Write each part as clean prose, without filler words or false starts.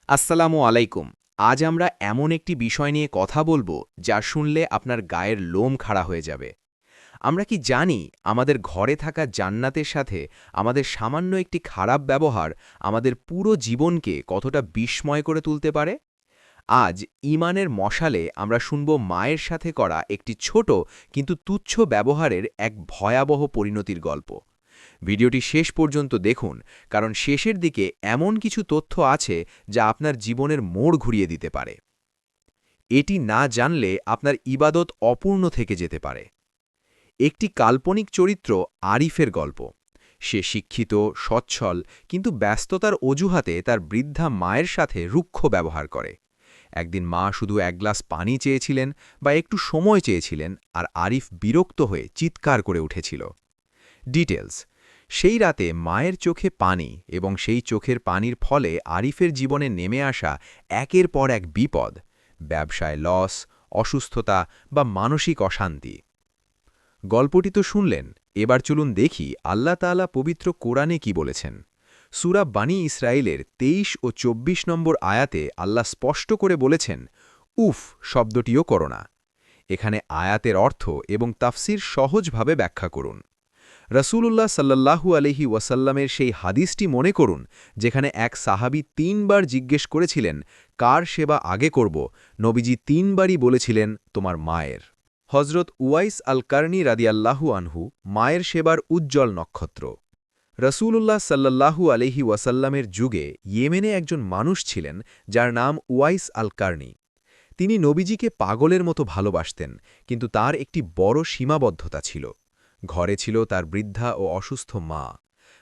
আসসালামু আলাইকুম। আজ আমরা এমন একটি বিষয় নিয়ে কথা বলবো যা শুনলে আপনার গায়ের লোম খাড়া হয়ে যাবে। আমরা কি জানি আমাদের ঘরে থাকা জান্নাতের সাথে আমাদের সামান্য একটি খারাপ ব্যবহার আমাদের পুরো জীবনকে কতটা বিস্ময় করে তুলতে পারে? আজ ঈমানের মশালে আমরা শুনব মায়ের সাথে করা একটি ছোট কিন্তু তুচ্ছ ব্যবহারের এক ভয়াবহ পরিণতির গল্প। ভিডিওটি শেষ পর্যন্ত দেখুন, কারণ শেষের দিকে এমন কিছু তথ্য আছে যা আপনার জীবনের মোড় ঘুরিয়ে দিতে পারে। এটি না জানলে আপনার ইবাদত অপূর্ণ থেকে যেতে পারে। একটি কাল্পনিক চরিত্র আরিফের গল্প। সে শিক্ষিত, সচ্ছল, কিন্তু ব্যস্ততার অজুহাতে তার বৃদ্ধা মায়ের সাথে রুক্ষ ব্যবহার করে। একদিন মা শুধু এক গ্লাস পানি চেয়েছিলেন বা একটু সময় চেয়েছিলেন, আর আরিফ বিরক্ত হয়ে চিৎকার করে উঠেছিল। ডিটেলস: সেই রাতে মায়ের চোখে পানি, এবং সেই চোখের পানির ফলে আরিফের জীবনে নেমে আসা একের পর এক বিপদ, ব্যবসায় লস, অসুস্থতা বা মানসিক অশান্তি। গল্পটি তো শুনলেন, এবার চলুন দেখি আল্লাহ তাআলা পবিত্র কোরআনে কি বলেছেন। সূরা বানী ইসরাইলের ২৩ ও ২৪ নম্বর আয়াতে আল্লাহ স্পষ্ট করে বলেছেন, উফ শব্দটিও করো না। এখানে আয়াতের অর্থ এবং তাফসির সহজভাবে ব্যাখ্যা করুন। রাসূলুল্লাহ সাল্লাল্লাহু আলাইহি ওয়াসাল্লামের সেই হাদিসটি মনে করুন, যেখানে এক সাহাবী ৩ বার জিজ্ঞেস করেছিলেন, কার সেবা আগে করব? নবীজি ৩ বারই বলেছিলেন, তোমার মায়ের। হজরত উওয়াইস আল কারনী রাদিয়াল্লাহু আনহু মায়ের সেবার উজ্জ্বল নক্ষত্র। রাসূলুল্লাহ সাল্লাল্লাহু আলাইহি ওয়াসাল্লামের যুগে ইয়েমেনে একজন মানুষ ছিলেন যার নাম উওয়াইস আল কারনী। তিনি নবীজিকে পাগলের মতো ভালোবাসতেন, কিন্তু তার একটি বড় সীমাবদ্ধতা ছিল। ঘরে ছিল তার বৃদ্ধা ও অসুস্থ মা।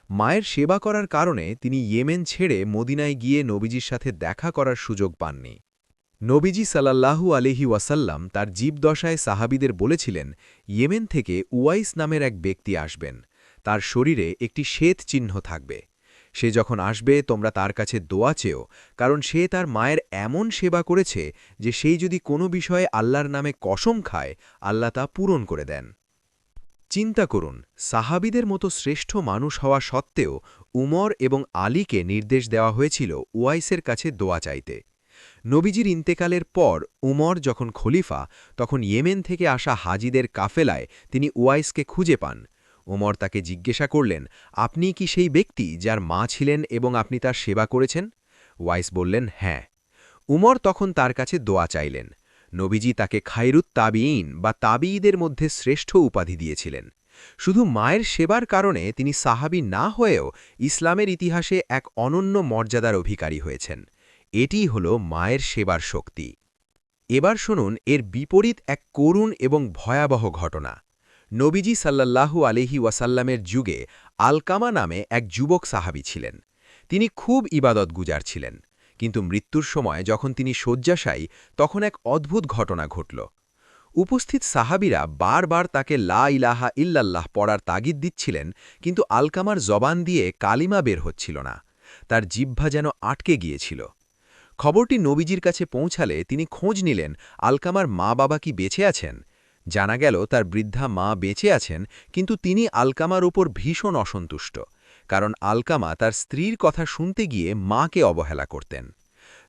মায়ের সেবা করার কারণে তিনি ইয়েমেন ছেড়ে মদিনায় গিয়ে নবীজির সাথে দেখা করার সুযোগ পাননি। নবীজি সাল্লাল্লাহু আলাইহি ওয়াসাল্লাম তার জীবদশায় সাহাবীদের বলেছিলেন, ইয়েমেন থেকে উওয়াইস নামের এক ব্যক্তি আসবেন। তার শরীরে একটি শ্বেত চিহ্ন থাকবে। সে যখন আসবে তোমরা তার কাছে দোয়া চেও, কারণ সে তার মায়ের এমন সেবা করেছে যে সেই যদি কোনো বিষয়ে আল্লাহর নামে কসম খায়, আল্লাহ তা পূরণ করে দেন। চিন্তা করুন, সাহাবীদের মতো শ্রেষ্ঠ মানুষ হওয়া সত্ত্বেও উমর এবং আলীকে নির্দেশ দেওয়া হয়েছিল উওয়াইসের কাছে দোয়া চাইতে। নবীজির ইন্তেকালের পর উমর যখন খলিফা, তখন ইয়েমেন থেকে আসা হাজিদের কাফেলায় তিনি উওয়াইসকে খুঁজে পান। উমর তাকে জিজ্ঞাসা করলেন, আপনি কি সেই ব্যক্তি যার মা ছিলেন এবং আপনি তার সেবা করেছেন? ওয়াইস বললেন, হ্যাঁ। উমর তখন তার কাছে দোয়া চাইলেন। নবীজি তাকে খায়রুত তাবিঈন বা তাবিঈদের মধ্যে শ্রেষ্ঠ উপাধি দিয়েছিলেন। শুধু মায়ের সেবার কারণে তিনি সাহাবী না হয়েও ইসলামের ইতিহাসে এক অনন্য মর্যাদার অধিকারী হয়েছেন। এটিই হল মায়ের সেবার শক্তি। এবার শুনুন এর বিপরীত এক করুণ এবং ভয়াবহ ঘটনা। নবীজি সাল্লাল্লাহু আলাইহি ওয়াসাল্লামের যুগে আলকামা নামে এক যুবক সাহাবী ছিলেন। তিনি খুব ইবাদতগুজার ছিলেন, কিন্তু মৃত্যুর সময় যখন তিনি শয্যাশায়ী, তখন এক অদ্ভুত ঘটনা ঘটল। উপস্থিত সাহাবীরা বারবার তাকে লা ইলাহা ইল্লাল্লাহ পড়ার তাগিদ দিচ্ছিলেন, কিন্তু আলকামার জবান দিয়ে কালিমা বের হচ্ছিল না। তার জিহ্বা যেন আটকে গিয়েছিল। খবরটি নবীজির কাছে পৌঁছালে তিনি খোঁজ নিলেন আলকামার মা-বাবা কি বেঁচে আছেন। জানা গেল তার বৃদ্ধা মা বেঁচে আছেন, কিন্তু তিনি আলকামার উপর ভীষণ অসন্তুষ্ট, কারণ আলকামা তার স্ত্রীর কথা শুনতে গিয়ে মাকে অবহেলা করতেন।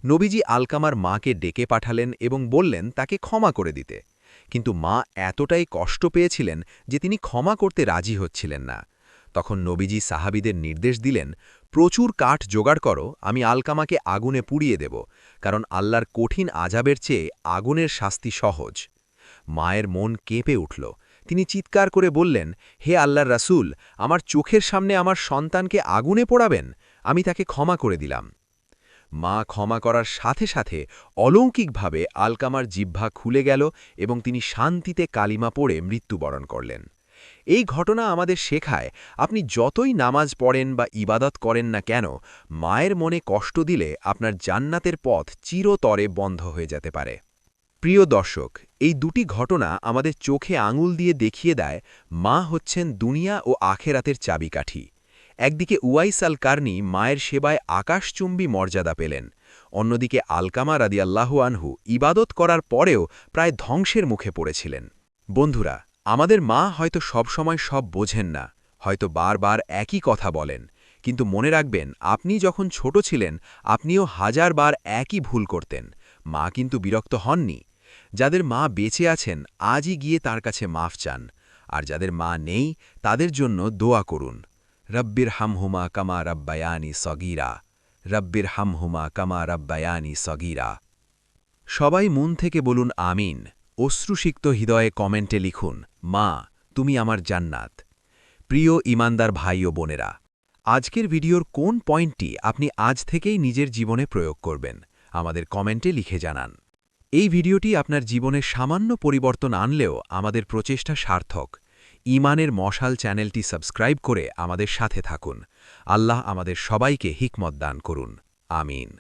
নবীজি আলকামার মাকে ডেকে পাঠালেন এবং বললেন তাকে ক্ষমা করে দিতে, কিন্তু মা এতটাই কষ্ট পেয়েছিলেন যে তিনি ক্ষমা করতে রাজি হচ্ছিলেন না। তখন নবীজি সাহাবীদের নির্দেশ দিলেন, প্রচুর কাঠ জোগাড় করো, আমি আলকামাকে আগুনে পুড়িয়ে দেব, কারণ আল্লাহর কঠিন আযাবের চেয়ে আগুনের শাস্তি সহজ। মায়ের মন কেঁপে উঠল। তিনি চিৎকার করে বললেন, হে আল্লাহর রাসূল, আমার চোখের সামনে আমার সন্তানকে আগুনে পোড়াবেন? আমি তাকে ক্ষমা করে দিলাম। মা ক্ষমা করার সাথে সাথে অলৌকিকভাবে আলকামার জিহ্বা খুলে গেল এবং তিনি শান্তিতে কালিমা পড়ে মৃত্যুবরণ করলেন। এই ঘটনা আমাদের শেখায়, আপনি যতই নামাজ পড়েন বা ইবাদত করেন না কেন, মায়ের মনে কষ্ট দিলে আপনার জান্নাতের পথ চিরতরে বন্ধ হয়ে যেতে পারে। প্রিয় দর্শক, এই দুটি ঘটনা আমাদের চোখে আঙুল দিয়ে দেখিয়ে দেয়, মা হচ্ছেন দুনিয়া ও আখেরাতের চাবিকাঠি। একদিকে উওয়াইস আল কারনী মায়ের সেবায় আকাশচুম্বী মর্যাদা পেলেন, অন্যদিকে আলকামা রাদিয়াল্লাহু আনহু ইবাদত করার পরেও প্রায় ধ্বংসের মুখে পড়েছিলেন। বন্ধুরা, আমাদের মা হয়তো সবসময় সব বোঝেন না, হয়তো বারবার একই কথা বলেন, কিন্তু মনে রাখবেন, আপনি যখন ছোট ছিলেন আপনিও হাজারবার একই ভুল করতেন। মা কিন্তু বিরক্ত হননি। যাদের মা বেঁচে আছেন আজই গিয়ে তার কাছে মাফ চান, আর যাদের মা নেই তাদের জন্য দোয়া করুন। রব্বির হামহুমা কামা রব্বায়ানি সগীরা, রব্বির হামহুমা কামা রব্বায়ানি সগীরা। সবাই মন থেকে বলুন আমিন। অশ্রুসিক্ত হৃদয়ে কমেন্টে লিখুন, মা তুমি আমার জান্নাত। প্রিয় ইমানদার ভাই ও বোনেরা, আজকের ভিডিওর কোন পয়েন্টটি আপনি আজ থেকেই নিজের জীবনে প্রয়োগ করবেন আমাদের কমেন্টে লিখে জানান। এই ভিডিওটি আপনার জীবনে সামান্য পরিবর্তন আনলেও আমাদের প্রচেষ্টা সার্থক। ঈমানের মশাল চ্যানেলটি সাবস্ক্রাইব করে আমাদের সাথে থাকুন। আল্লাহ আমাদের সবাইকে হিকমত দান করুন। আমিন।